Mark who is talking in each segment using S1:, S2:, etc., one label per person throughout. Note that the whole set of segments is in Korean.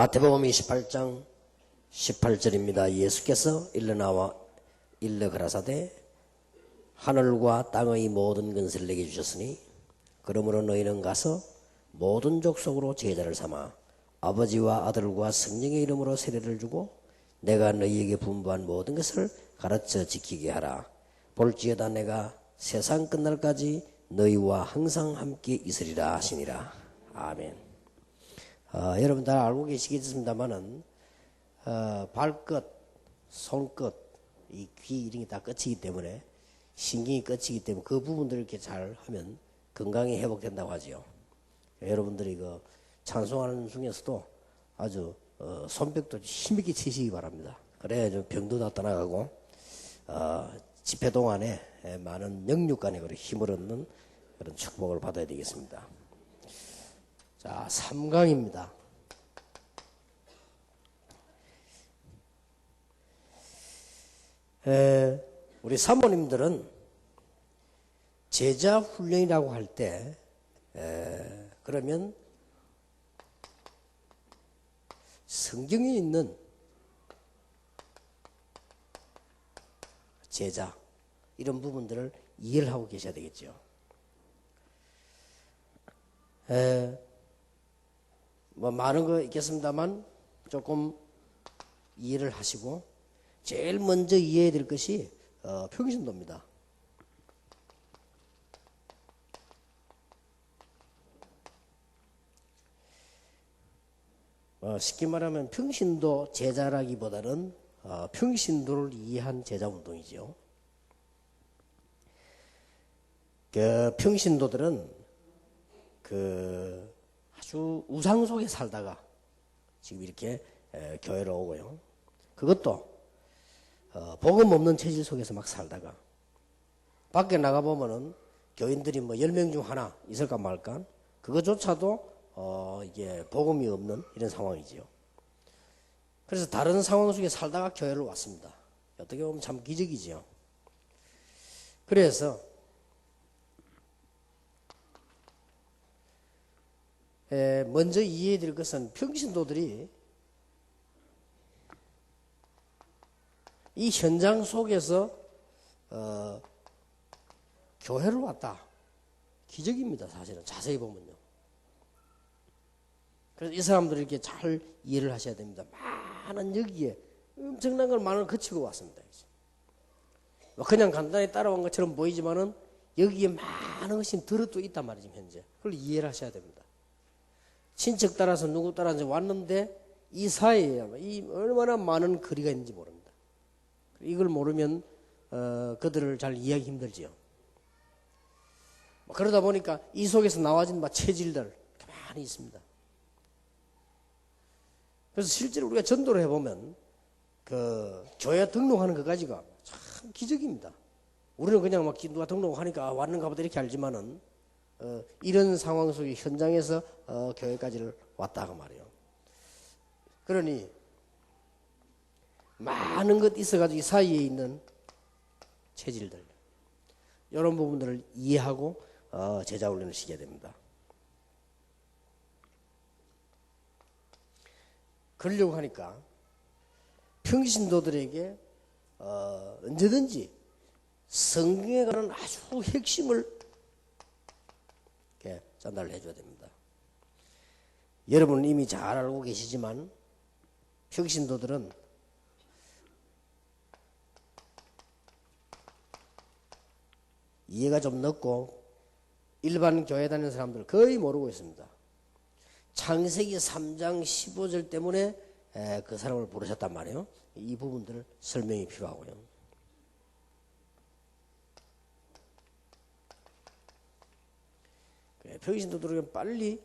S1: 마태복음 28장 18절입니다. 예수께서 일러 가라사대 하늘과 땅의 모든 것을 내게 주셨으니 그러므로 너희는 가서 모든 족속으로 제자를 삼아 아버지와 아들과 성령의 이름으로 세례를 주고 내가 너희에게 분부한 모든 것을 가르쳐 지키게 하라. 볼지어다 내가 세상 끝날까지 너희와 항상 함께 있으리라 하시니라. 아멘. 여러분 다 알고 계시겠습니다만은 발끝, 손끝, 이 귀 이런 게 다 끝이기 때문에 신경이 끝이기 때문에 그 부분들을 이렇게 잘 하면 건강이 회복된다고 하죠. 여러분들이 그 찬송하는 중에서도 아주 손뼉도 힘있게 치시기 바랍니다. 그래야 좀 병도 다 떠나가고 집회 동안에 많은 영육간에 힘을 얻는 그런 축복을 받아야 되겠습니다. 자, 3강입니다. 우리 사모님들은 제자 훈련이라고 할 때 그러면 성경에 있는 제자 이런 부분들을 이해를 하고 계셔야 되겠죠. 뭐 많은 거 있겠습니다만 조금 이해를 하시고 제일 먼저 이해해야 될 것이 평신도입니다. 쉽게 말하면 평신도 제자라기보다는 평신도를 이해한 제자운동이죠. 그 평신도들은 그 아주 우상 속에 살다가 지금 이렇게 교회로 오고요. 그것도 복음 없는 체질 속에서 막 살다가 밖에 나가보면은 교인들이 뭐 10명 중 하나 있을까 말까 그것조차도 이게 복음이 없는 이런 상황이지요. 그래서 다른 상황 속에 살다가 교회로 왔습니다. 어떻게 보면 참 기적이지요. 그래서 먼저 이해해야 될 것은 평신도들이 이 현장 속에서 교회로 왔다. 기적입니다. 사실은 자세히 보면요. 그래서 이 사람들을 이렇게 잘 이해를 하셔야 됩니다. 많은 여기에 엄청난 걸 많은 걸 거치고 왔습니다. 그냥 간단히 따라온 것처럼 보이지만은 여기에 많은 것이 들어도 있단 말이죠. 현재 그걸 이해를 하셔야 됩니다. 친척 따라서 누구 따라서 왔는데 이 사이에 이 얼마나 많은 거리가 있는지 모릅니다. 이걸 모르면 그들을 잘 이해하기 힘들지요. 그러다 보니까 이 속에서 나와진 체질들 많이 있습니다. 그래서 실제로 우리가 전도를 해보면 그 교회 등록하는 것까지가 참 기적입니다. 우리는 그냥 누가 등록하니까 왔는가 보다 이렇게 알지만은 이런 상황 속에 현장에서 교회까지를 왔다고 말이에요. 그러니 많은 것 있어가지고 이 사이에 있는 체질들 이런 부분들을 이해하고 제자 훈련을 시켜야 됩니다. 그러려고 하니까 평신도들에게 언제든지 성경에 관한 아주 핵심을 이렇게 전달을 해줘야 됩니다. 여러분은 이미 잘 알고 계시지만 평신도들은 이해가 좀 늦고 일반 교회 다니는 사람들 거의 모르고 있습니다. 창세기 3장 15절 때문에 그 사람을 부르셨단 말이에요. 이 부분들을 설명이 필요하고요. 평신도들은 빨리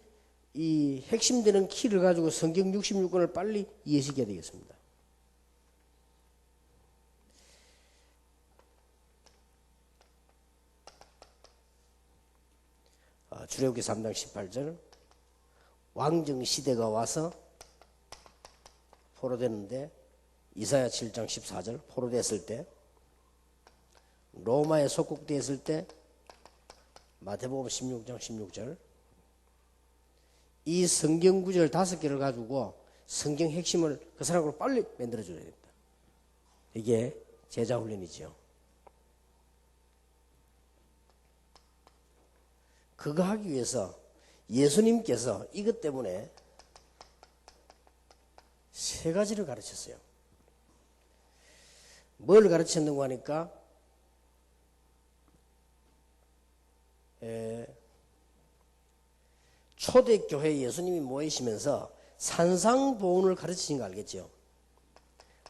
S1: 이 핵심되는 키를 가지고 성경 66권을 빨리 이해시켜야 되겠습니다. 출애굽기 3장 18절 왕정 시대가 와서 포로되는데 이사야 7장 14절 포로됐을 때 로마에 속국됐을 때 마태복음 16장 16절 이 성경 구절 5개를 가지고 성경 핵심을 그 사람으로 빨리 만들어줘야 됩니다. 이게 제자 훈련이죠. 그거 하기 위해서 예수님께서 이것 때문에 세 가지를 가르쳤어요. 뭘 가르쳤는고 하니까 초대교회 예수님이 모이시면서 산상보훈을 가르치신 거 알겠죠?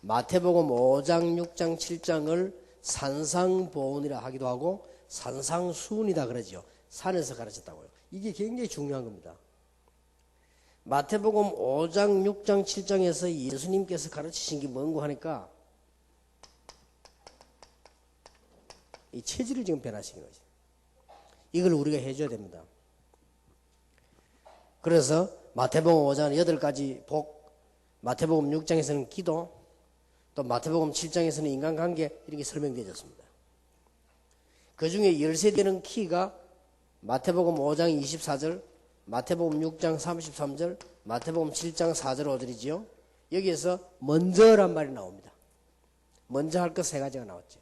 S1: 마태복음 5장, 6장, 7장을 산상보훈이라 하기도 하고 산상수훈이다 그러죠. 산에서 가르쳤다고요. 이게 굉장히 중요한 겁니다. 마태복음 5장, 6장, 7장에서 예수님께서 가르치신 게 뭔고 하니까 이 체질을 지금 변화시킨 거죠. 이걸 우리가 해줘야 됩니다. 그래서 마태복음 5장은 8가지 복, 마태복음 6장에서는 기도, 또 마태복음 7장에서는 인간관계 이런 게 설명되어졌습니다. 그 중에 열쇠되는 키가 마태복음 5장 24절, 마태복음 6장 33절, 마태복음 7장 4절 5절이지요. 여기에서 먼저란 말이 나옵니다. 먼저 할 것 세 가지가 나왔죠.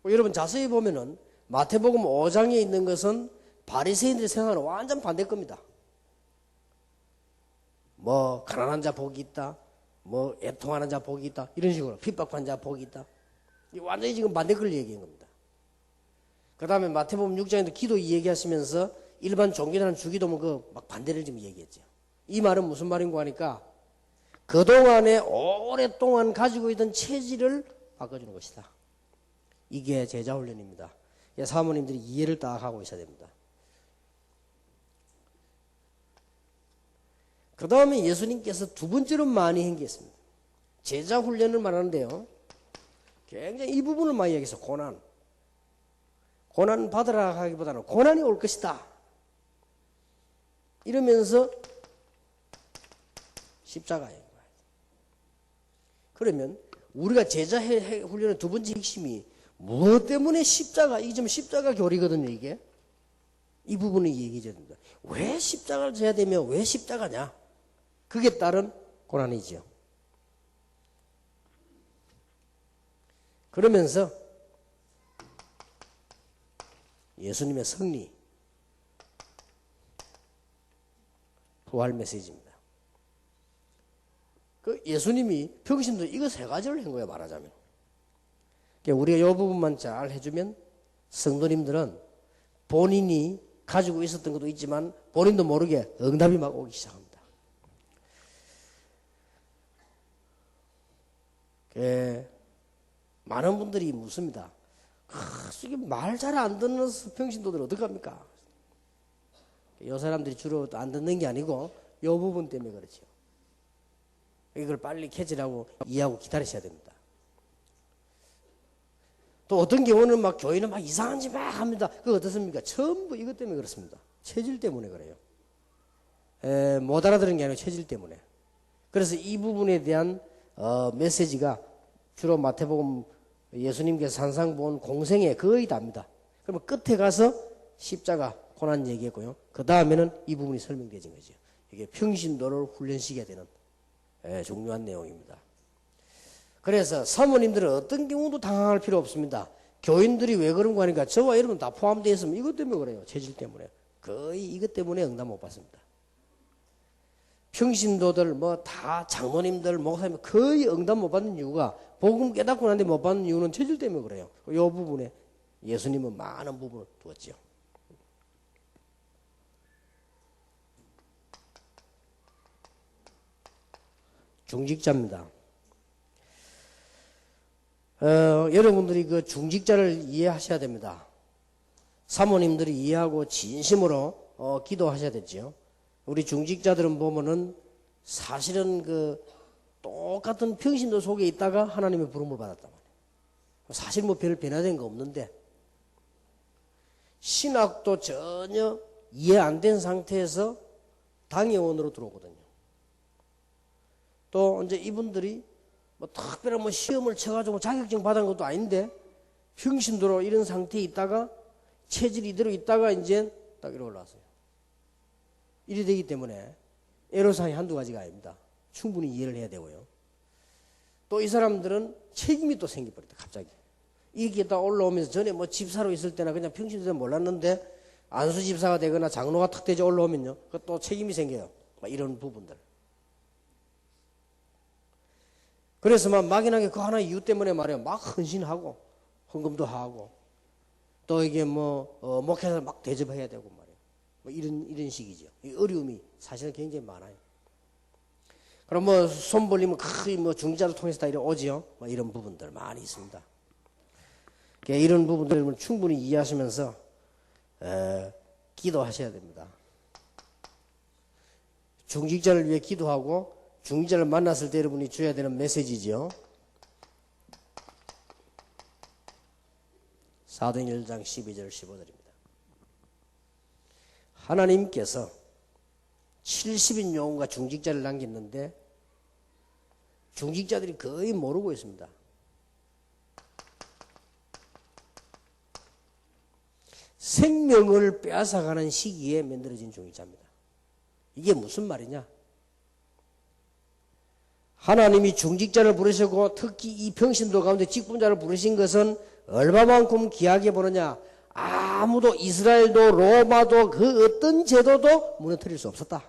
S1: 여러분 자세히 보면은 마태복음 5장에 있는 것은 바리새인들의 생각은 완전 반대일 겁니다. 뭐 가난한 자 복이 있다, 뭐 애통하는 자 복이 있다, 이런 식으로 핍박한 자 복이 있다. 완전히 지금 반대 걸 얘기한 겁니다. 그 다음에 마태복음 6장에도 기도 얘기하시면서 일반 종교들은 주기도면 그 막 반대를 지금 얘기했죠. 이 말은 무슨 말인고 하니까 그동안에 오랫동안 가지고 있던 체질을 바꿔주는 것이다. 이게 제자 훈련입니다. 사모님들이 이해를 딱 하고 있어야 됩니다. 그 다음에 예수님께서 두 번째로 많이 한 게 있습니다. 제자 훈련을 말하는데요. 굉장히 이 부분을 많이 얘기해서 고난. 고난 받으라 하기보다는 고난이 올 것이다. 이러면서 십자가 얘기해요. 그러면 우리가 제자 훈련의 두 번째 핵심이 무엇 때문에 십자가, 이게 좀 십자가 교리거든요, 이게. 이 부분을 얘기해줘야 됩니다. 왜 십자가를 져야 되며 왜 십자가냐? 그게 따른 고난이지요. 그러면서 예수님의 승리, 부활 메시지입니다. 그 예수님이 평신도 이거 세 가지를 한 거예요, 말하자면. 우리가 이 부분만 잘 해주면 성도님들은 본인이 가지고 있었던 것도 있지만 본인도 모르게 응답이 막 오기 시작합니다. 많은 분들이 묻습니다. 말 잘 안 듣는 평신도들 어떡합니까? 이 사람들이 주로 안 듣는 게 아니고 이 부분 때문에 그렇죠. 이걸 빨리 캐치하고 이해하고 기다리셔야 됩니다. 또 어떤 경우는 막 교회는 막 이상한 짓 막 합니다. 그거 어떻습니까? 전부 이것 때문에 그렇습니다. 체질 때문에 그래요. 못 알아들은 게 아니고 체질 때문에. 그래서 이 부분에 대한 메시지가 주로 마태복음 예수님께서 산상보훈 공생에 거의 답니다. 그러면 끝에 가서 십자가 고난 얘기했고요. 그 다음에는 이 부분이 설명되진 거죠. 이게 평신도를 훈련시켜야 되는 중요한 내용입니다. 그래서 사모님들은 어떤 경우도 당황할 필요 없습니다. 교인들이 왜 그런 거 하니까 저와 여러분 다 포함되어 있으면 이것 때문에 그래요. 체질 때문에. 거의 이것 때문에 응답 못 받습니다. 평신도들 뭐 다 장로님들 목사님 거의 응답 못 받는 이유가 복음 깨닫고 난데 못 받는 이유는 체질 때문에 그래요. 이 부분에 예수님은 많은 부분을 두었죠. 중직자입니다. 여러분들이 그 중직자를 이해하셔야 됩니다. 사모님들이 이해하고 진심으로 기도하셔야 되죠. 우리 중직자들은 보면은 사실은 그 똑같은 평신도 속에 있다가 하나님의 부름을 받았단 말이에요. 사실 뭐 별 변화된 거 없는데 신학도 전혀 이해 안 된 상태에서 당회원으로 들어오거든요. 또 이제 이분들이 뭐 특별한 뭐 시험을 쳐가지고 자격증 받은 것도 아닌데 평신도로 이런 상태에 있다가 체질이 이대로 있다가 이제 딱 이렇게 올라왔어요. 이래 되기 때문에 애로사항이 한두 가지가 아닙니다. 충분히 이해를 해야 되고요. 또 이 사람들은 책임이 또 생겨버렸다. 갑자기 이게 다 올라오면서 전에 뭐 집사로 있을 때나 그냥 평신도에 몰랐는데 안수 집사가 되거나 장로가 탁 되져 올라오면요, 그것도 책임이 생겨요. 막 이런 부분들. 그래서 막 막연하게 그 하나의 이유 때문에 말이에요, 막 헌신하고 헌금도 하고 또 이게 뭐 목회자를 막 대접해야 되고 말이에요. 뭐 이런 식이죠. 이 어려움이 사실은 굉장히 많아요. 그럼 뭐 손 벌리면 거의 뭐 중자를 통해서 다 이런 오지요. 뭐 이런 부분들 많이 있습니다. 이런 부분들을 충분히 이해하시면서 기도하셔야 됩니다. 중직자를 위해 기도하고 중직자를 만났을 때 여러분이 줘야 되는 메시지죠. 사도행전 1장 12절 15절입니다. 하나님께서 70인 영혼과 중직자를 남겼는데 중직자들이 거의 모르고 있습니다. 생명을 빼앗아가는 시기에 만들어진 중직자입니다. 이게 무슨 말이냐? 하나님이 중직자를 부르시고 특히 이 평신도 가운데 직분자를 부르신 것은 얼마만큼 귀하게 보느냐? 아무도 이스라엘도 로마도 그 어떤 제도도 무너뜨릴 수 없었다.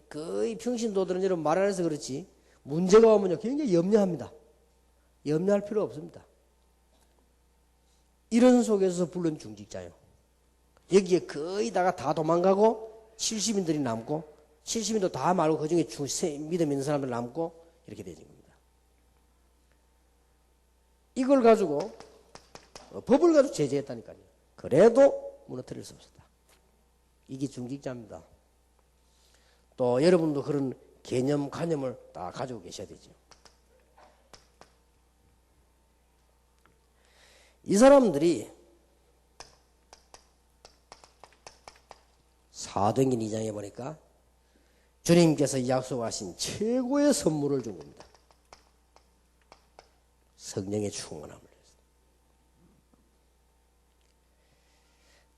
S1: 거의 평신도들은 여러분 말 안 해서 그렇지 문제가 오면요 굉장히 염려합니다. 염려할 필요 없습니다. 이런 속에서 부른 중직자요. 여기에 거의 다 도망가고 70인들이 남고 70인도 다 말고 그 중에 믿음 있는 사람들 남고 이렇게 되는 겁니다. 이걸 가지고 법을 가지고 제재했다니까요. 그래도 무너뜨릴 수 없었다. 이게 중직자입니다. 또 여러분도 그런 개념관념을 다 가지고 계셔야 되죠. 이 사람들이 사도행전 2장에 보니까 주님께서 약속하신 최고의 선물을 준 겁니다. 성령의 충만함을.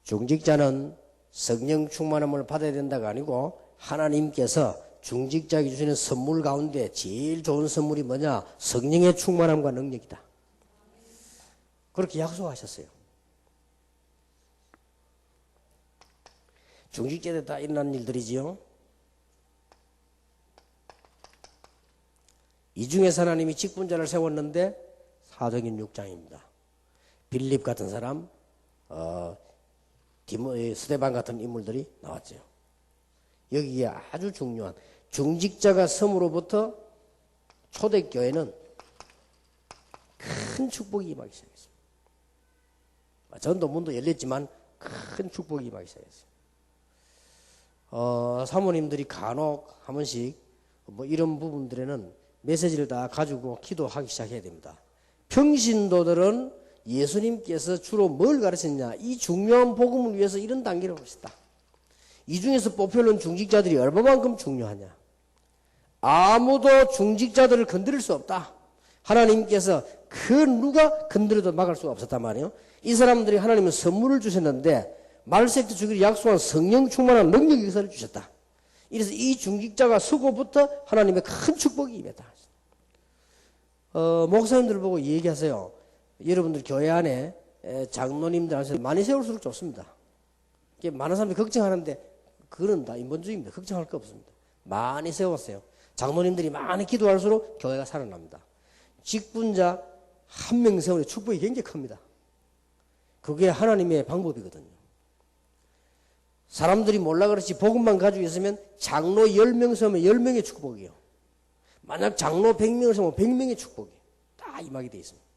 S1: 중직자는 성령 충만함을 받아야 된다가 아니고 하나님께서 중직자에게 주시는 선물 가운데 제일 좋은 선물이 뭐냐? 성령의 충만함과 능력이다. 그렇게 약속하셨어요. 중직자 때 다 일어난 일들이지요. 이 중에서 하나님이 직분자를 세웠는데 사도행전 6장입니다. 빌립 같은 사람, 스데반 같은 인물들이 나왔죠. 여기에 아주 중요한 중직자가 섬으로부터 초대교회는 큰 축복이 임하기 시작했습니다. 전도 문도 열렸지만 큰 축복이 임하기 시작했어요. 사모님들이 간혹 한 번씩 뭐 이런 부분들에는 메시지를 다 가지고 기도하기 시작해야 됩니다. 평신도들은 예수님께서 주로 뭘 가르쳤냐? 이 중요한 복음을 위해서 이런 단계를 하셨다. 이 중에서 뽑혀놓은 중직자들이 얼마만큼 중요하냐? 아무도 중직자들을 건드릴 수 없다. 하나님께서 그 누가 건드려도 막을 수가 없었단 말이에요. 이 사람들이 하나님은 선물을 주셨는데 말세때 주기로 약속한 성령 충만한 능력의 역사를 주셨다. 이래서 이 중직자가 서고부터 하나님의 큰 축복이 임했다. 목사님들 보고 얘기하세요. 여러분들 교회 안에 장로님들한테 많이 세울수록 좋습니다. 많은 사람들이 걱정하는데 그거는 다 인본주의입니다. 걱정할 거 없습니다. 많이 세웠어요. 장로님들이 많이 기도할수록 교회가 살아납니다. 직분자 한 명 세우는 축복이 굉장히 큽니다. 그게 하나님의 방법이거든요. 사람들이 몰라 그렇지 복음만 가지고 있으면 장로 10명 세우면 10명의 축복이에요. 만약 장로 100명을 세우면 100명의 축복이 다 임하게 돼 있습니다.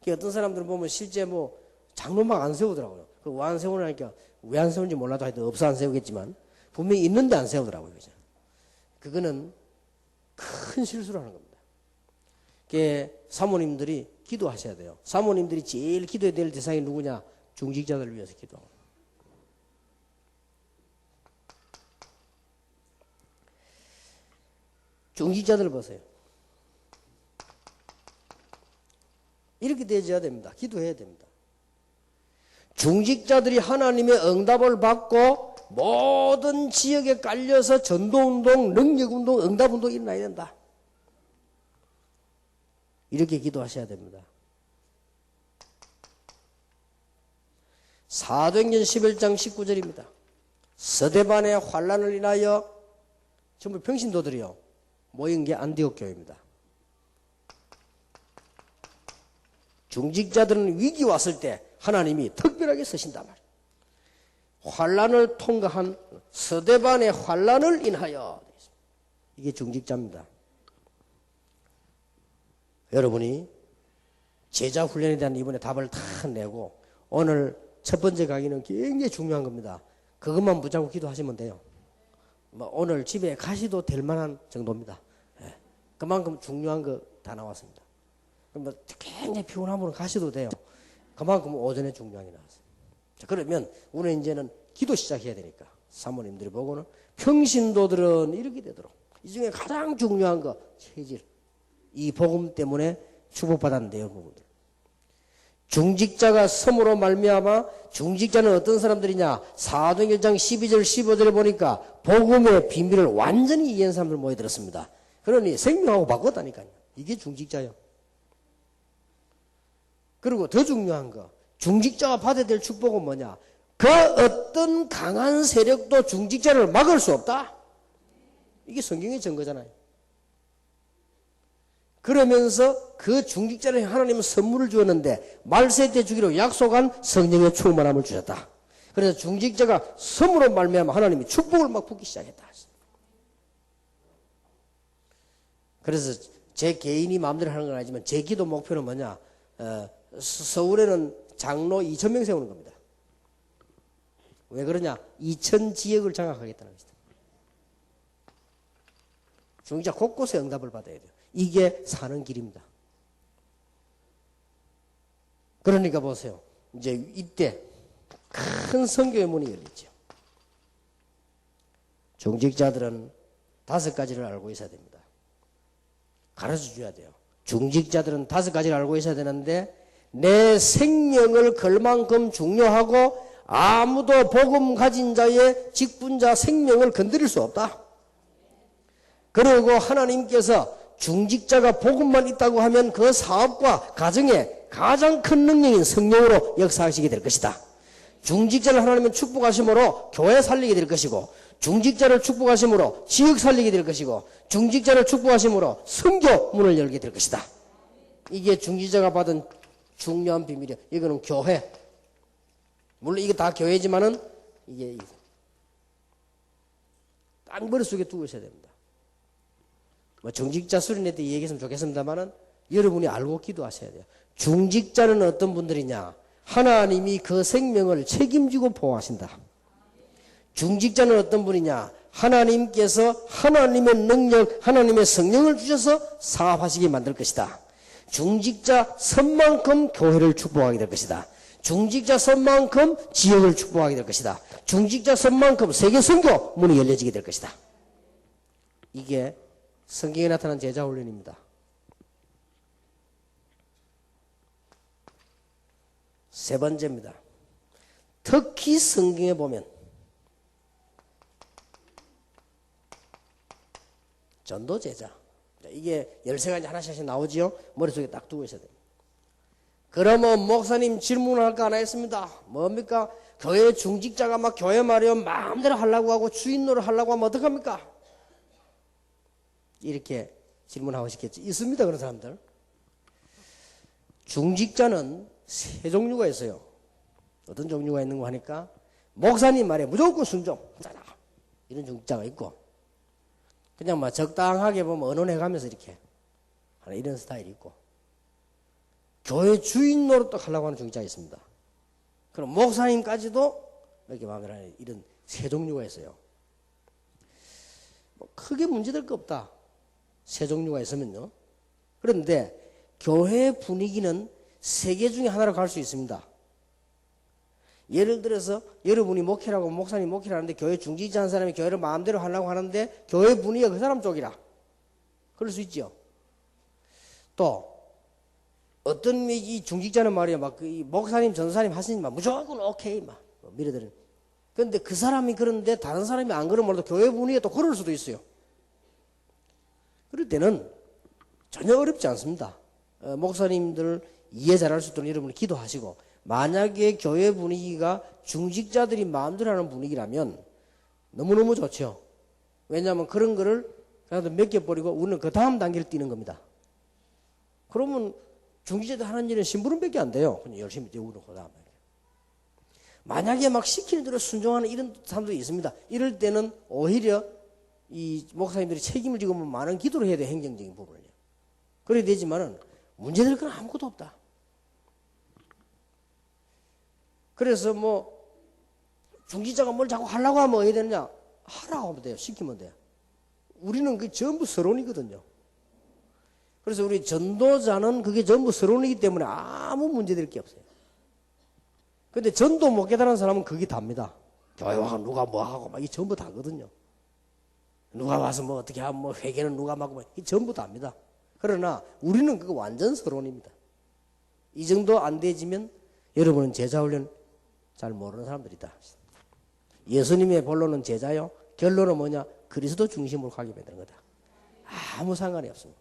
S1: 어떤 사람들은 보면 실제 뭐 장로막 안 세우더라고요. 왜 안 세우냐니까 왜 안 세우는지 몰라도 하여튼 없어 안 세우겠지만 분명히 있는데 안 세우더라고요. 그죠? 그거는 큰 실수를 하는 겁니다. 사모님들이 기도하셔야 돼요. 사모님들이 제일 기도해야 될 대상이 누구냐? 중직자들을 위해서 기도하고. 중직자들 보세요. 이렇게 되어야 됩니다. 기도해야 됩니다. 중직자들이 하나님의 응답을 받고 모든 지역에 깔려서 전도운동, 능력운동, 응답운동이 일어나야 된다. 이렇게 기도하셔야 됩니다. 사도행전 11장 19절입니다. 서대반의 환란을 인하여 전부 평신도들이요 모인 게 안디옥 교회입니다. 중직자들은 위기 왔을 때 하나님이 특별하게 쓰신단 말이에요. 환란을 통과한 서대반의 환란을 인하여, 이게 중직자입니다. 여러분이 제자 훈련에 대한 이번에 답을 다 내고 오늘 첫 번째 강의는 굉장히 중요한 겁니다. 그것만 붙잡고 기도하시면 돼요. 오늘 집에 가시도 될 만한 정도입니다. 그만큼 중요한 거 다 나왔습니다. 굉장히 피곤한 분은 가셔도 돼요. 그만큼 오전에 중요한 게 나왔어요. 자, 그러면 우리는 이제는 기도 시작해야 되니까 사모님들이 보고는 평신도들은 이렇게 되도록 이 중에 가장 중요한 거 체질, 이 복음 때문에 축복받았는데요. 부분들. 중직자가 섬으로 말미암아, 중직자는 어떤 사람들이냐? 사도행전 1장 12절 15절에 보니까 복음의 비밀을 완전히 이해한 사람들 모여들었습니다. 그러니 생명하고 바꿨다니까요. 이게 중직자예요. 그리고 더 중요한 거, 중직자가 받아야 될 축복은 뭐냐? 그 어떤 강한 세력도 중직자를 막을 수 없다. 이게 성경의 증거잖아요. 그러면서 그 중직자를 하나님은 선물을 주었는데 말세 때 주기로 약속한 성령의 충만함을 주셨다. 그래서 중직자가 섬으로 말미암아 하나님이 축복을 막 붓기 시작했다. 그래서 제 개인이 마음대로 하는 건 아니지만 제 기도 목표는 뭐냐? 서울에는 장로 2,000명 세우는 겁니다. 왜 그러냐? 2,000지역을 장악하겠다는 것이다. 중직자 곳곳에 응답을 받아야 돼요. 이게 사는 길입니다. 그러니까 보세요. 이제 이때 큰 선교의 문이 열리죠. 중직자들은 5가지를 알고 있어야 됩니다. 가르쳐 줘야 돼요. 중직자들은 5가지를 알고 있어야 되는데 내 생명을 걸 만큼 중요하고 아무도 복음 가진 자의 직분자 생명을 건드릴 수 없다. 그리고 하나님께서 중직자가 복음만 있다고 하면 그 사업과 가정에 가장 큰 능력인 성령으로 역사하시게 될 것이다. 중직자를 하나님은 축복하심으로 교회 살리게 될 것이고, 중직자를 축복하심으로 지역 살리게 될 것이고, 중직자를 축복하심으로 선교 문을 열게 될 것이다. 이게 중직자가 받은 중요한 비밀이에요. 이거는 교회. 물론 이게 다 교회지만은 이게 딱 머릿속에 두고 있어야 됩니다. 중직자 수련회 때 얘기했으면 좋겠습니다만은 여러분이 알고 기도하셔야 돼요. 중직자는 어떤 분들이냐? 하나님이 그 생명을 책임지고 보호하신다. 중직자는 어떤 분이냐? 하나님께서 하나님의 능력, 하나님의 성령을 주셔서 사업하시게 만들 것이다. 중직자 선만큼 교회를 축복하게 될 것이다. 중직자 선만큼 지역을 축복하게 될 것이다. 중직자 선만큼 세계 선교 문이 열려지게 될 것이다. 이게 성경에 나타난 제자 훈련입니다. 세 번째입니다. 특히 성경에 보면 전도 제자, 이게 13가지 하나씩 나오지요. 머릿속에 딱 두고 있어야 됩니다. 그러면 목사님 질문할 거 하나 있습니다. 뭡니까? 교회 중직자가 막 교회 말이요 마음대로 하려고 하고 주인 노릇 하려고 하면 어떡합니까? 이렇게 질문하고 싶겠지. 있습니다, 그런 사람들. 중직자는 세 종류가 있어요. 어떤 종류가 있는 거 하니까 목사님 말에 무조건 순종 이런 중직자가 있고, 그냥 막 적당하게 보면 언론해가면서 이렇게 하는 이런 스타일이 있고, 교회 주인 노릇도 하려고 하는 중직자가 있습니다. 그럼 목사님까지도 이렇게 마음대로 하는 이런 세 종류가 있어요. 뭐 크게 문제될 거 없다. 세 종류가 있으면요. 그런데 교회 분위기는 세 개 중에 하나로 갈 수 있습니다. 예를 들어서 여러분이 목회라고 목사님 목회를 하는데 교회 중직자 한 사람이 교회를 마음대로 하려고 하는데 교회 분위기가 그 사람 쪽이라. 그럴 수 있죠. 또 어떤 이 중직자는 말이야 막 이 목사님 전사님 하시니 막 무조건 오케이 막 밀어드는 그런데 그 사람이 그런데 다른 사람이 안 그러면 몰라도 교회 분위기가 또 그럴 수도 있어요. 그럴 때는 전혀 어렵지 않습니다. 목사님들 이해 잘할 수 있도록 여러분이 기도하시고, 만약에 교회 분위기가 중직자들이 마음대로 하는 분위기라면 너무너무 좋죠. 왜냐하면 그런 거를 그냥 맡겨버리고 우리는 그 다음 단계를 뛰는 겁니다. 그러면 중직자들 하는 일은 심부름밖에 안 돼요. 그냥 열심히 뛰고 그 다음에. 만약에 막 시키는 대로 순종하는 이런 사람들이 있습니다. 이럴 때는 오히려 이 목사님들이 책임을 지고 많은 기도를 해야 돼, 행정적인 부분을요. 그래야 되지만은 문제될 건 아무것도 없다. 그래서 뭐 중직자가 뭘 자꾸 하려고 하면 어떻게 되느냐? 하라고 하면 돼요. 시키면 돼요. 우리는 그게 전부 서론이거든요. 그래서 우리 전도자는 그게 전부 서론이기 때문에 아무 문제될 게 없어요. 근데 전도 못 깨달은 사람은 그게 답니다. 교회 와서 누가 뭐 하고 막 이 전부 다거든요. 누가 와서 뭐 어떻게 하면 뭐 회개는 누가 막고 이 전부 다입니다. 그러나 우리는 그거 완전 서론입니다. 이 정도 안 되지면 여러분은 제자 훈련 잘 모르는 사람들이다. 예수님의 본론은 제자요. 결론은 뭐냐? 그리스도 중심으로 가게 되는 거다. 아무 상관이 없습니다.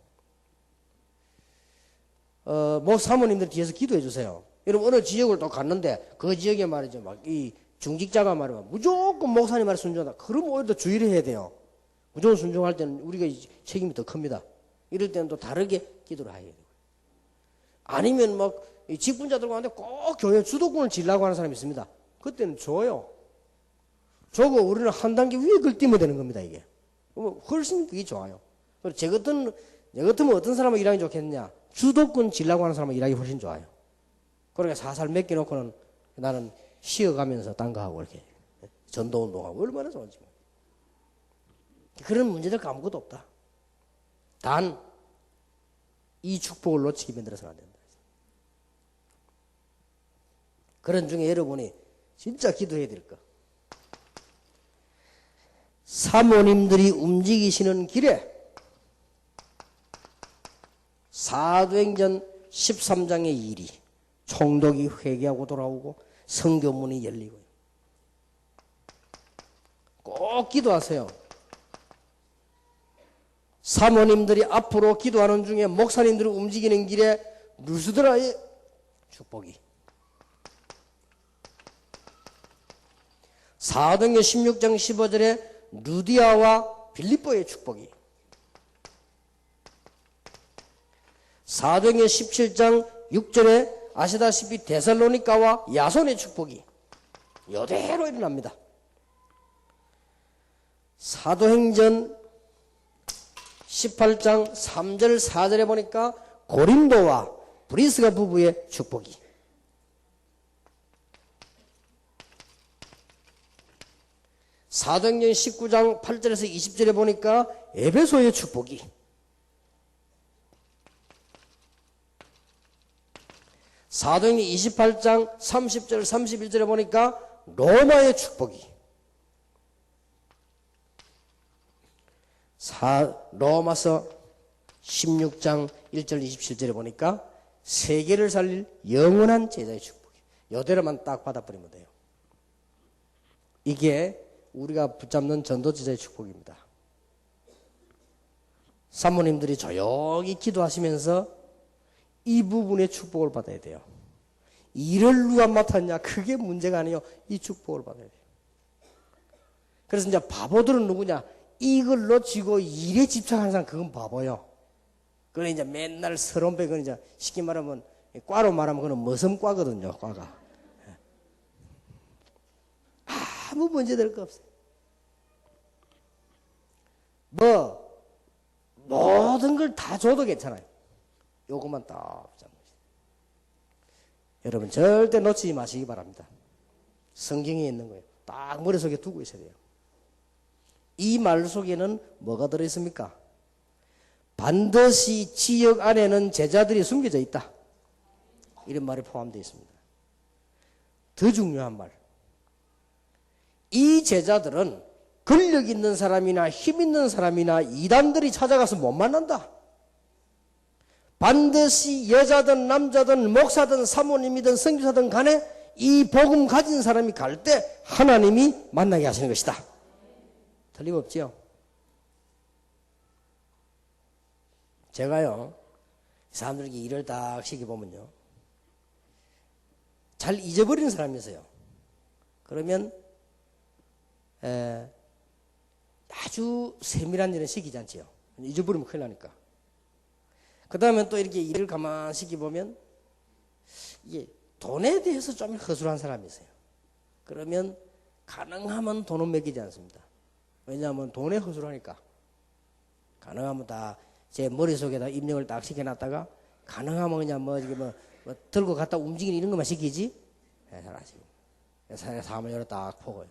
S1: 뭐 사모님들 뒤에서 기도해 주세요. 여러분 어느 지역을 또 갔는데 그 지역에 말이죠. 막 이 중직자가 말이면 무조건 목사님 말에 순종하다. 그러면 오히려 더 주의를 해야 돼요. 무조건 순종할 때는 우리가 책임이 더 큽니다. 이럴 때는 또 다르게 기도를 해야 돼요. 아니면 막 직분자들 가운데 꼭 교회 주도권을 지려고 하는 사람이 있습니다. 그때는 줘요. 저거 우리는 한 단계 위에 걸 띄면 되는 겁니다, 이게. 훨씬 그게 좋아요. 그리고 제 같으면 어떤 사람은 일하기 좋겠느냐? 주도권 지려고 하는 사람은 일하기 훨씬 좋아요. 그러니까 살살 맡겨놓고는 나는 쉬어가면서 딴 거 하고 이렇게 전도 운동하고 얼마나 좋은지. 그런 문제될 거 아무것도 없다. 단 이 축복을 놓치게 만들어서는 안 된다. 그런 중에 여러분이 진짜 기도해야 될 거. 사모님들이 움직이시는 길에 사도행전 13장의 일이 총독이 회개하고 돌아오고 성교문이 열리고 꼭 기도하세요. 사모님들이 앞으로 기도하는 중에 목사님들이 움직이는 길에 루스드라의 축복이, 사도행전 16장 15절에 루디아와 빌립보의 축복이, 사도행전 17장 6절에 아시다시피 데살로니가와 야손의 축복이 이대로 일어납니다. 사도행전 18장 3절 4절에 보니까 고린도와 브리스가 부부의 축복이, 사도행전 19장 8절에서 20절에 보니까 에베소의 축복이, 사도행전 28장 30절 31절에 보니까 로마의 축복이, 로마서 16장 1절 27절에 보니까 세계를 살릴 영원한 제자의 축복이, 이대로만 딱 받아버리면 돼요. 이게 우리가 붙잡는 전도제자의 축복입니다. 사모님들이 조용히 기도하시면서 이 부분의 축복을 받아야 돼요. 일을 누가 맡았냐? 그게 문제가 아니에요. 이 축복을 받아야 돼요. 그래서 이제 바보들은 누구냐? 이걸 놓치고 일에 집착하는 사람, 그건 바보요. 그건 이제 맨날 서론배, 그건 이제 쉽게 말하면, 과로 말하면 그건 머슴과거든요, 과가. 아무 문제 될 거 없어요. 모든 걸 다 줘도 괜찮아요. 요것만 딱 잡는 거죠. 여러분 절대 놓치지 마시기 바랍니다. 성경에 있는 거예요. 딱 머릿속에 두고 있어야 돼요. 이 말 속에는 뭐가 들어있습니까? 반드시 지역 안에는 제자들이 숨겨져 있다. 이런 말이 포함되어 있습니다. 더 중요한 말. 이 제자들은 권력 있는 사람이나 힘 있는 사람이나 이단들이 찾아가서 못 만난다. 반드시 여자든 남자든 목사든 사모님이든 선교사든 간에 이 복음 가진 사람이 갈 때 하나님이 만나게 하시는 것이다. 틀림없지요. 제가요, 사람들에게 일을 딱 시켜보면요, 잘 잊어버리는 사람이 있어요. 그러면 아주 세밀한 일은 시키지 않지요. 잊어버리면 큰일 나니까. 그 다음에 또 이렇게 일을 가만히 시켜보면 이게 돈에 대해서 좀 허술한 사람이 있어요. 그러면 가능하면 돈은 맡기지 않습니다. 왜냐하면 돈에 허술하니까. 가능하면 다 제 머릿속에다 입력을 딱 시켜놨다가 가능하면 그냥 뭐 들고 갔다 움직이는 이런 것만 시키지. 잘 아시고. 사람을 열어 딱 보고요.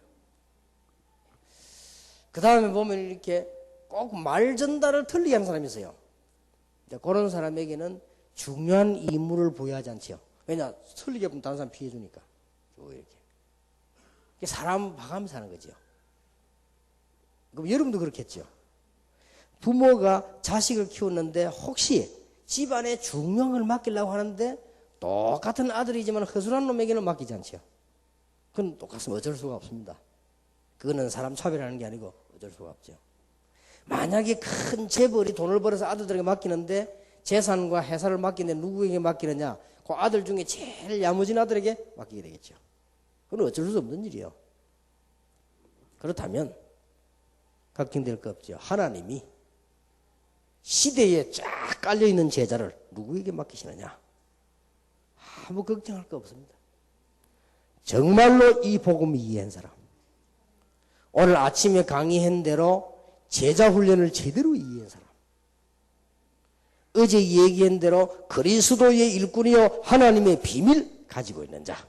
S1: 그 다음에 보면 이렇게 꼭 말 전달을 틀리게 하는 사람이 있어요. 그런 사람에게는 중요한 임무를 부여하지 않지요. 왜냐, 틀리게 보면 다른 사람 피해주니까. 이렇게. 사람 봐가면서 하는 거죠. 그럼 여러분도 그렇겠죠. 부모가 자식을 키웠는데 혹시 집안에 중요한 걸 맡기려고 하는데 똑같은 아들이지만 허술한 놈에게는 맡기지 않죠. 그건 똑같으면 어쩔 수가 없습니다. 그거는 사람 차별하는 게 아니고 어쩔 수가 없죠. 만약에 큰 재벌이 돈을 벌어서 아들들에게 맡기는데 재산과 회사를 맡기는데 누구에게 맡기느냐? 그 아들 중에 제일 야무진 아들에게 맡기게 되겠죠. 그건 어쩔 수 없는 일이에요. 그렇다면 걱정될 거 없죠. 하나님이 시대에 쫙 깔려있는 제자를 누구에게 맡기시느냐? 아무 걱정할 거 없습니다. 정말로 이 복음을 이해한 사람, 오늘 아침에 강의한 대로 제자 훈련을 제대로 이해한 사람, 어제 얘기한 대로 그리스도의 일꾼이요 하나님의 비밀 가지고 있는 자,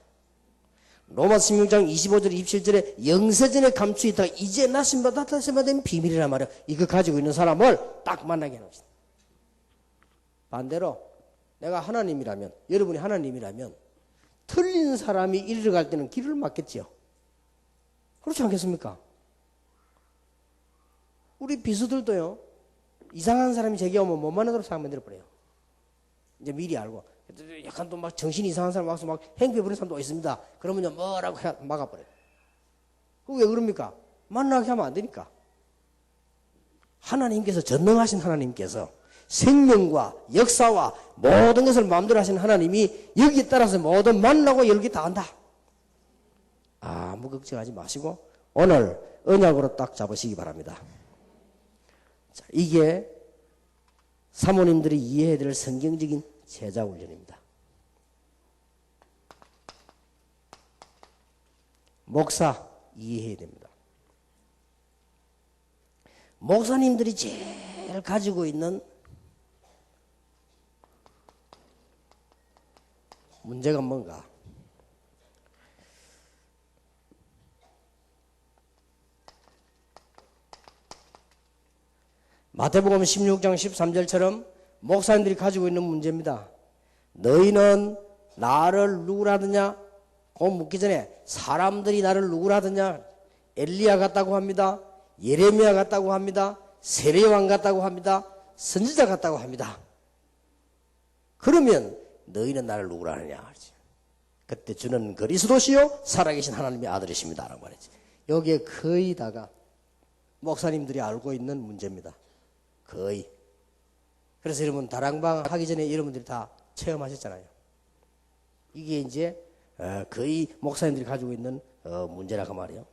S1: 로마서 16장 25절 27절에 영세전에 감추어 있다가 이제 나타나심마다 된 비밀이란 말이야. 이거 가지고 있는 사람을 딱 만나게 해놓읍시다. 반대로 내가 하나님이라면, 여러분이 하나님이라면 틀린 사람이 이리로 갈 때는 길을 막겠지요. 그렇지 않겠습니까? 우리 비수들도요, 이상한 사람이 제게 오면 못 만나도록 사람 만들어버려요. 이제 미리 알고. 약간 또 막 정신이 이상한 사람 와서 막 행패 부리는 사람도 있습니다. 그러면요, 뭐라고 막아버려요. 그거 왜 그럽니까? 만나게 하면 안 되니까. 하나님께서, 전능하신 하나님께서 생명과 역사와 모든 것을 마음대로 하시는 하나님이 여기에 따라서 모든 만나고 열기 다 한다. 아무 걱정하지 마시고 오늘 언약으로 딱 잡으시기 바랍니다. 자, 이게 사모님들이 이해해야 될 성경적인 제자 훈련입니다. 목사 이해해야 됩니다. 목사님들이 제일 가지고 있는 문제가 뭔가? 마태복음 16장 13절처럼 목사님들이 가지고 있는 문제입니다. 너희는 나를 누구라 하느냐? 그 묻기 전에 사람들이 나를 누구라 하느냐? 엘리야 같다고 합니다. 예레미야 같다고 합니다. 세례요한 같다고 합니다. 선지자 같다고 합니다. 그러면 너희는 나를 누구라 하느냐? 그때 주는 그리스도시요 살아계신 하나님의 아들이십니다 라고 말했지. 여기에 거의 다가 목사님들이 알고 있는 문제입니다. 거의. 그래서 여러분 다락방 하기 전에 여러분들이 다 체험하셨잖아요. 이게 이제 거의 목사님들이 가지고 있는 문제라고 말이에요.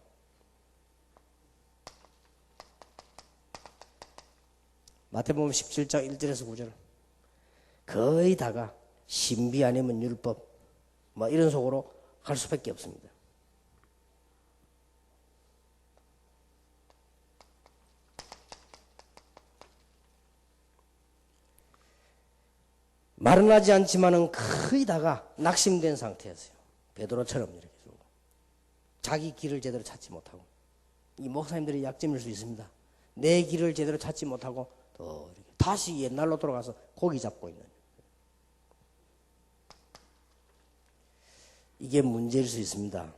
S1: 마태복음 17장 1절에서 9절 거의 다가 신비 아니면 율법 뭐 이런 속으로 갈 수밖에 없습니다. 말은 하지 않지만은 거의 다가 낙심된 상태였어요. 베드로처럼 이렇게 자기 길을 제대로 찾지 못하고. 이 목사님들의 약점일 수 있습니다. 내 길을 제대로 찾지 못하고 또 이렇게 다시 옛날로 돌아가서 고기 잡고 있는. 이게 문제일 수 있습니다.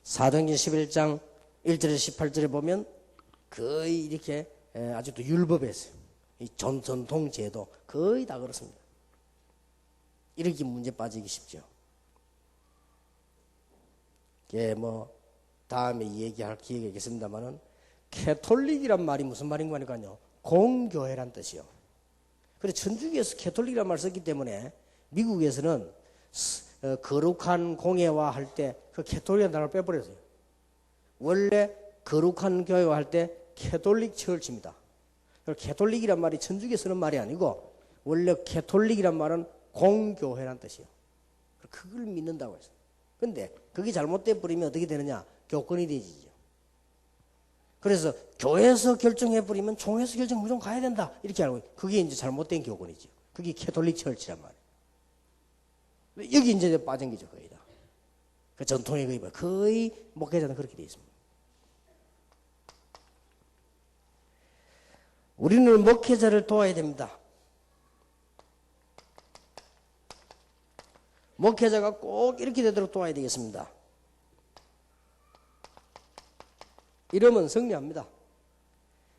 S1: 사도행전 11장 1절에서 18절에 보면 거의 이렇게 아직도 율법에서 이 전통 제도 거의 다 그렇습니다. 이렇게 문제 빠지기 쉽죠. 예, 다음에 얘기할 기회가 있겠습니다만은, 캐톨릭이란 말이 무슨 말인가 하니까요, 공교회란 뜻이요. 그래서 천주교에서 캐톨릭이란 말을 썼기 때문에 미국에서는 거룩한 공예화 할 때 그 캐톨릭이라는 단어를 빼버렸어요. 원래 거룩한 교회화 할 때 캐톨릭 처치입니다. 캐톨릭이란 말이 천주교에 쓰는 말이 아니고 원래 캐톨릭이란 말은 공교회란 뜻이에요. 그걸 믿는다고 했어요. 근데 그게 잘못돼 버리면 어떻게 되느냐? 교권이 되지죠. 그래서 교회에서 결정해 버리면 총회에서 결정 무조건 가야 된다 이렇게 알고, 그게 이제 잘못된 교권이죠. 그게 캐톨릭 철치란 말이에요. 여기 이제 빠진 거죠, 거의 다. 그 전통의 거의 목회자는 그렇게 되어 있습니다. 우리는 목회자를 도와야 됩니다. 목회자가 꼭 이렇게 되도록 도와야 되겠습니다. 이러면 승리합니다.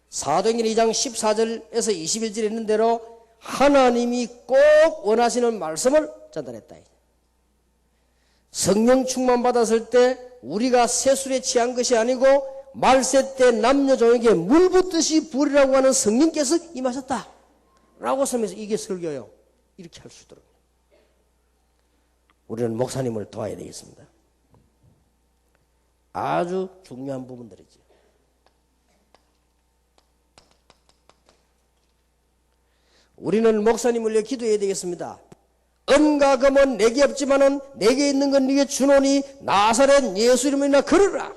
S1: 사도행전 2장 14절에서 21절에 있는 대로 하나님이 꼭 원하시는 말씀을 전달했다. 성령 충만 받았을 때 우리가 세술에 취한 것이 아니고 말세 때 남녀 종에게 물 붓듯이 부으리라고 하는 성령께서 임하셨다 라고 설명해서 이게 설교예요. 이렇게 할 수 있도록 우리는 목사님을 도와야 되겠습니다. 아주 중요한 부분들이죠. 우리는 목사님을 위해 기도해야 되겠습니다. 은과 금은 내게 없지만은 내게 있는 건 네게 주노니 나사렛 예수 이름이나 걸으라.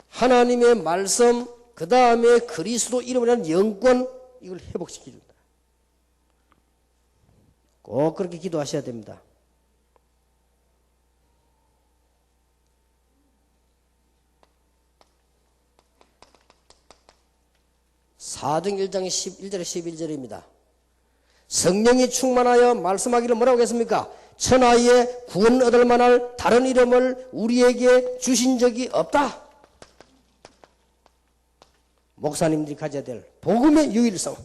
S1: 하나님의 말씀, 그 다음에 그리스도 이름이라는 영권, 이걸 회복시켜준다. 꼭 그렇게 기도하셔야 됩니다. 사도행전 1장 11절에 11절입니다. 성령이 충만하여 말씀하기를 뭐라고 했습니까? 천하에 구원 얻을 만할 다른 이름을 우리에게 주신 적이 없다. 목사님들이 가져야 될 복음의 유일성,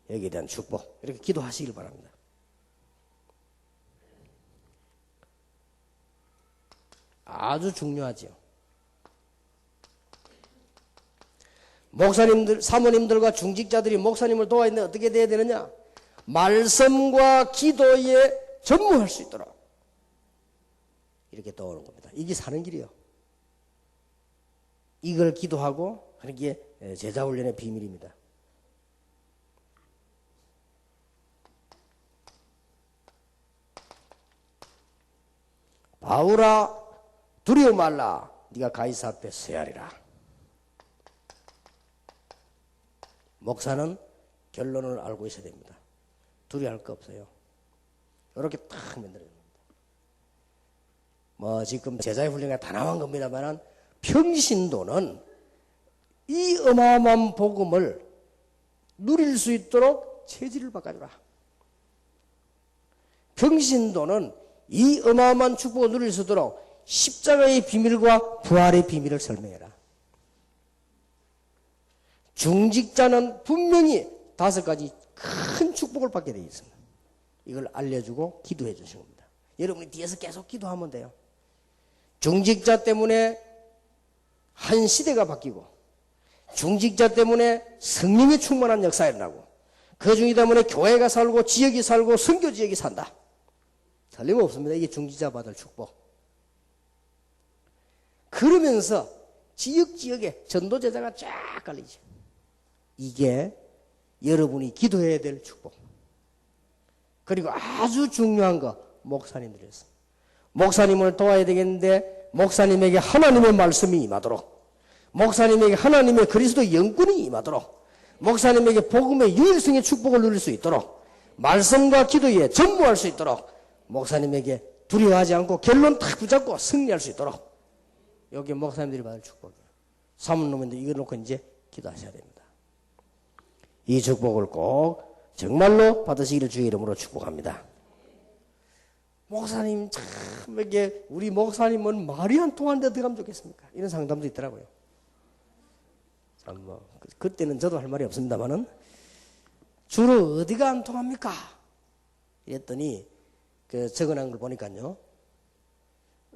S1: 여기에 대한 축복, 이렇게 기도하시길 바랍니다. 아주 중요하죠. 목사님들, 사모님들과 중직자들이 목사님을 도와야 되는데 어떻게 돼야 되느냐? 말씀과 기도에 전무할 수 있도록 이렇게 떠오르는 겁니다. 이게 사는 길이요. 이걸 기도하고 하는 게 제자훈련의 비밀입니다. 바울아 두려워 말라, 네가 가이사 앞에 서야 하리라. 목사는 결론을 알고 있어야 됩니다. 두려워할 거 없어요. 이렇게 딱 만들어야 됩니다. 지금 제자의 훈련이 다 나온 겁니다만, 평신도는 이 어마어마한 복음을 누릴 수 있도록 체질을 바꿔주라. 평신도는 이 어마어마한 축복을 누릴 수 있도록 십자가의 비밀과 부활의 비밀을 설명해라. 중직자는 분명히 5가지 큰 축복을 받게 되어 있습니다. 이걸 알려주고 기도해 주신 겁니다. 여러분이 뒤에서 계속 기도하면 돼요. 중직자 때문에 한 시대가 바뀌고, 중직자 때문에 성령의 충만한 역사가 일어나고, 그 중이 때문에 교회가 살고 지역이 살고 선교 지역이 산다. 틀림없습니다. 이게 중직자 받을 축복. 그러면서 지역지역에 전도제자가 쫙 깔리죠. 이게 여러분이 기도해야 될 축복. 그리고 아주 중요한 거, 목사님들이었습니다. 목사님을 도와야 되겠는데 목사님에게 하나님의 말씀이 임하도록, 목사님에게 하나님의 그리스도 영권이 임하도록, 목사님에게 복음의 유일성의 축복을 누릴 수 있도록, 말씀과 기도에 전무할 수 있도록, 목사님에게 두려워하지 않고 결론 딱 붙잡고 승리할 수 있도록, 여기 목사님들이 받을 축복이에요. 사모님들 이거 놓고 이제 기도하셔야 됩니다. 이 축복을 꼭 정말로 받으시기를 주의 이름으로 축복합니다. 목사님 참 이게 우리 목사님은 말이 안 통하는데 어떻게 하면 좋겠습니까? 이런 상담도 있더라고요. 참 그때는 저도 할 말이 없습니다만은 주로 어디가 안 통합니까? 이랬더니 그 적어놓은 걸 보니까요.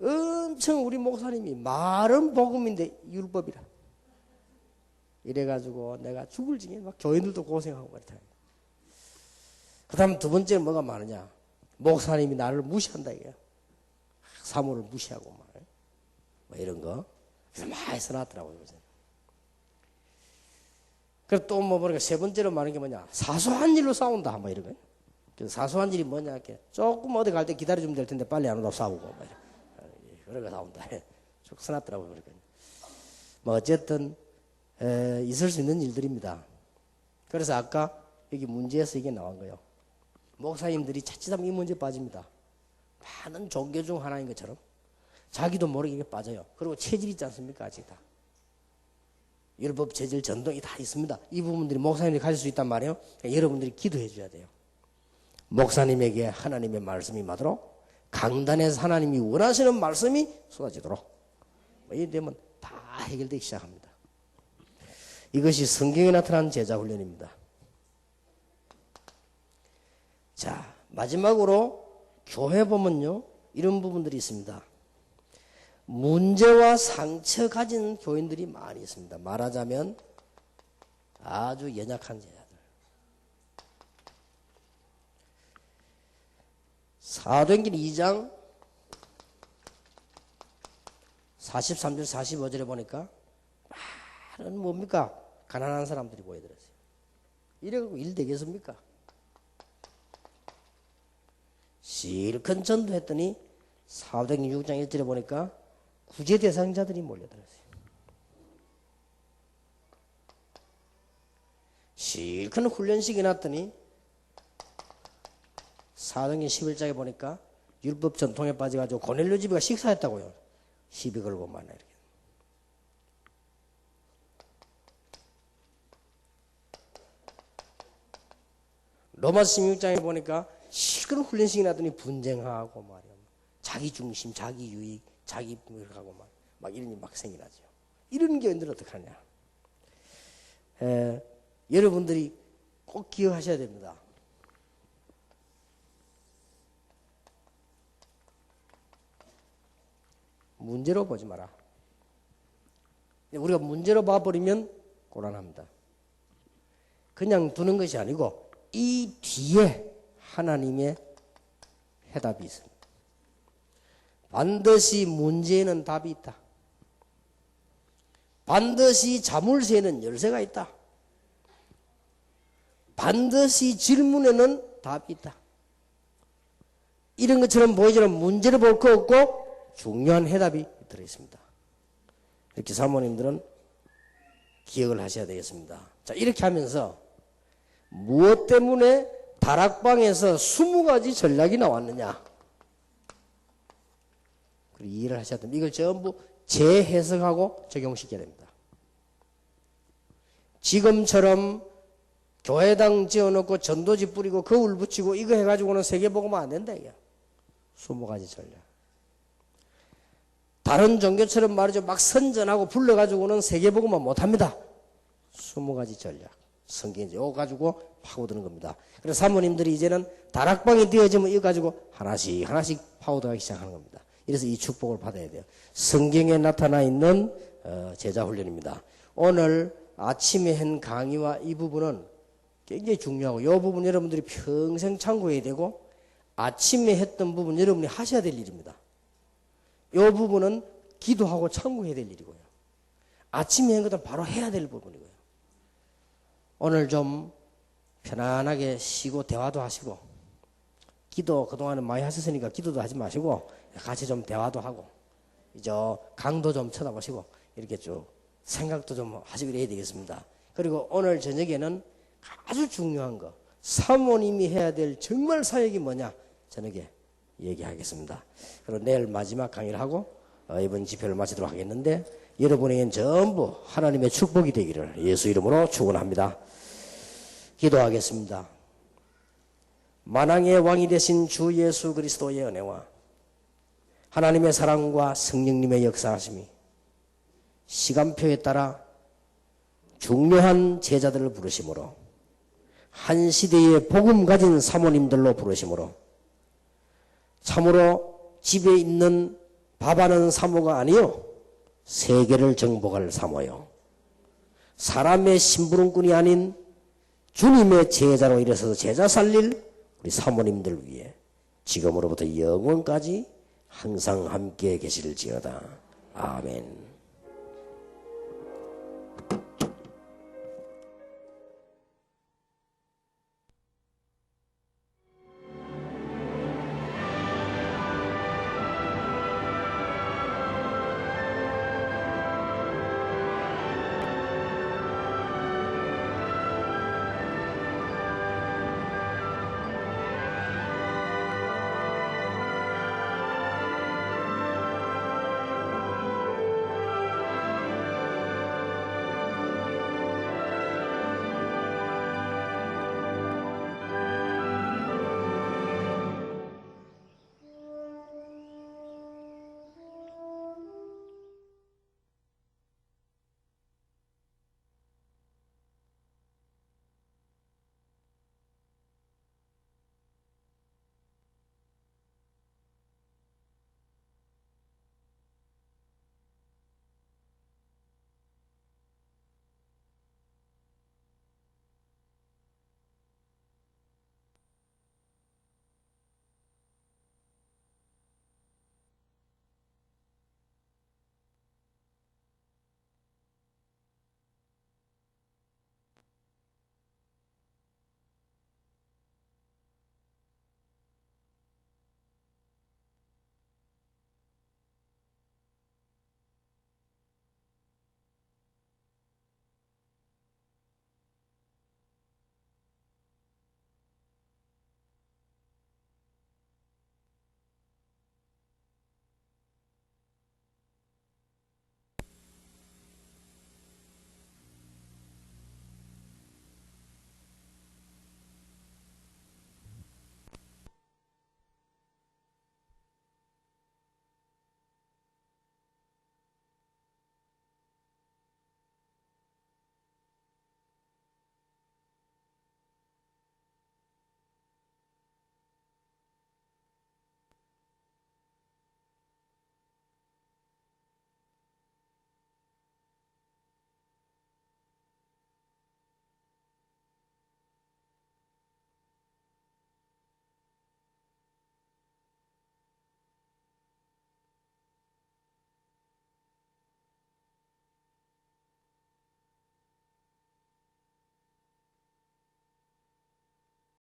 S1: 엄청 우리 목사님이 말은 복음인데 율법이라. 이래가지고 내가 죽을 지게 막 교인들도 고생하고 그렇다. 그 다음 두 번째는 뭐가 많으냐. 목사님이 나를 무시한다 이게. 사모를 무시하고 막. 뭐 이런 거. 그래서 많이 써놨더라고요. 그리고 또 뭐 보니까 세 번째로 말하는 게 뭐냐. 사소한 일로 싸운다. 뭐 이런 거. 그래서 사소한 일이 뭐냐. 이렇게 조금 어디 갈 때 기다려주면 될 텐데 빨리 안 오다 싸우고. 뭐 그런 거 싸운다. 쭉 써놨더라고요. 그러니까. 뭐 어쨌든 있을 수 있는 일들입니다. 그래서 아까 여기 문제에서 이게 나온 거예요. 목사님들이 자칫하면 이 문제에 빠집니다. 많은 종교 중 하나인 것처럼 자기도 모르게 이게 빠져요. 그리고 체질이 있지 않습니까? 아직 다. 율법, 체질, 전통이 다 있습니다. 이 부분들이 목사님들이 가질 수 있단 말이에요. 그러니까 여러분들이 기도해 줘야 돼요. 목사님에게 하나님의 말씀이 임하도록 강단에서 하나님이 원하시는 말씀이 쏟아지도록 이래 되면 다 해결되기 시작합니다. 이것이 성경에 나타난 제자 훈련입니다. 자, 마지막으로 교회 보면요 이런 부분들이 있습니다. 문제와 상처 가진 교인들이 많이 있습니다. 말하자면 아주 연약한 제자들. 사도행전 2장 43절 45절에 보니까 많은 뭡니까? 가난한 사람들이 모여들었어요. 이래갖고 일 되겠습니까? 실컷 전도했더니 사도행전 6장 1절에 보니까 구제 대상자들이 몰려들었어요. 실컷 훈련식이 났더니 사도행전 11장에 보니까 율법 전통에 빠져가지고 고넬료 집에가 식사했다고요. 시비 걸고 만나 이렇게. 로마서 16장에 보니까 실컷 훈련식이 나더니 분쟁하고 말이야. 자기 중심, 자기 유익, 자기 하고 막 이런 일이 막 생겨나죠. 이런 교인들 어떡하냐. 여러분들이 꼭 기억하셔야 됩니다. 문제로 보지 마라. 우리가 문제로 봐버리면 곤란합니다. 그냥 두는 것이 아니고 이 뒤에 하나님의 해답이 있습니다. 반드시 문제에는 답이 있다. 반드시 자물쇠에는 열쇠가 있다. 반드시 질문에는 답이 있다. 이런 것처럼 보이지만 문제를 볼 거 없고 중요한 해답이 들어있습니다. 이렇게 사모님들은 기억을 하셔야 되겠습니다. 자, 이렇게 하면서 무엇 때문에 다락방에서 20가지 전략이 나왔느냐. 그리고 이해를 하셔야 됩니다. 이걸 전부 재해석하고 적용시켜야 됩니다. 지금처럼 교회당 지어놓고 전도지 뿌리고 거울 붙이고 이거 해가지고는 세계복음 안 된다. 이게 20가지 전략. 다른 종교처럼 말이죠. 막 선전하고 불러가지고는 세계복음만 못합니다. 20가지 전략. 성경에 이거 가지고 파고드는 겁니다. 그래서 사모님들이 이제는 다락방이 되어지면 이거 가지고 하나씩 파고들기 시작하는 겁니다. 이래서 이 축복을 받아야 돼요. 성경에 나타나 있는 제자 훈련입니다. 오늘 아침에 한 강의와 이 부분은 굉장히 중요하고 이 부분 여러분들이 평생 참고해야 되고 아침에 했던 부분 여러분이 하셔야 될 일입니다. 이 부분은 기도하고 참고해야 될 일이고요. 아침에 한 것은 바로 해야 될 부분이고요. 오늘 좀 편안하게 쉬고 대화도 하시고 기도 그동안은 많이 하셨으니까 기도도 하지 마시고 같이 좀 대화도 하고 이제 강도 좀 쳐다보시고 이렇게 쭉 생각도 좀 하시고 해야 되겠습니다. 그리고 오늘 저녁에는 아주 중요한 거 사모님이 해야 될 정말 사역이 뭐냐 저녁에 얘기하겠습니다. 그리고 내일 마지막 강의를 하고 이번 집회를 마치도록 하겠는데 여러분에겐 전부 하나님의 축복이 되기를 예수 이름으로 축원합니다. 기도하겠습니다. 만왕의 왕이 되신 주 예수 그리스도의 은혜와 하나님의 사랑과 성령님의 역사하심이 시간표에 따라 중요한 제자들을 부르심으로 한 시대의 복음 가진 사모님들로 부르심으로 참으로 집에 있는 밥하는 사모가 아니요 세계를 정복할 사모요 사람의 심부름꾼이 아닌 주님의 제자로 일어서서 제자 살릴 우리 사모님들 위해 지금으로부터 영원까지 항상 함께 계실지어다. 아멘.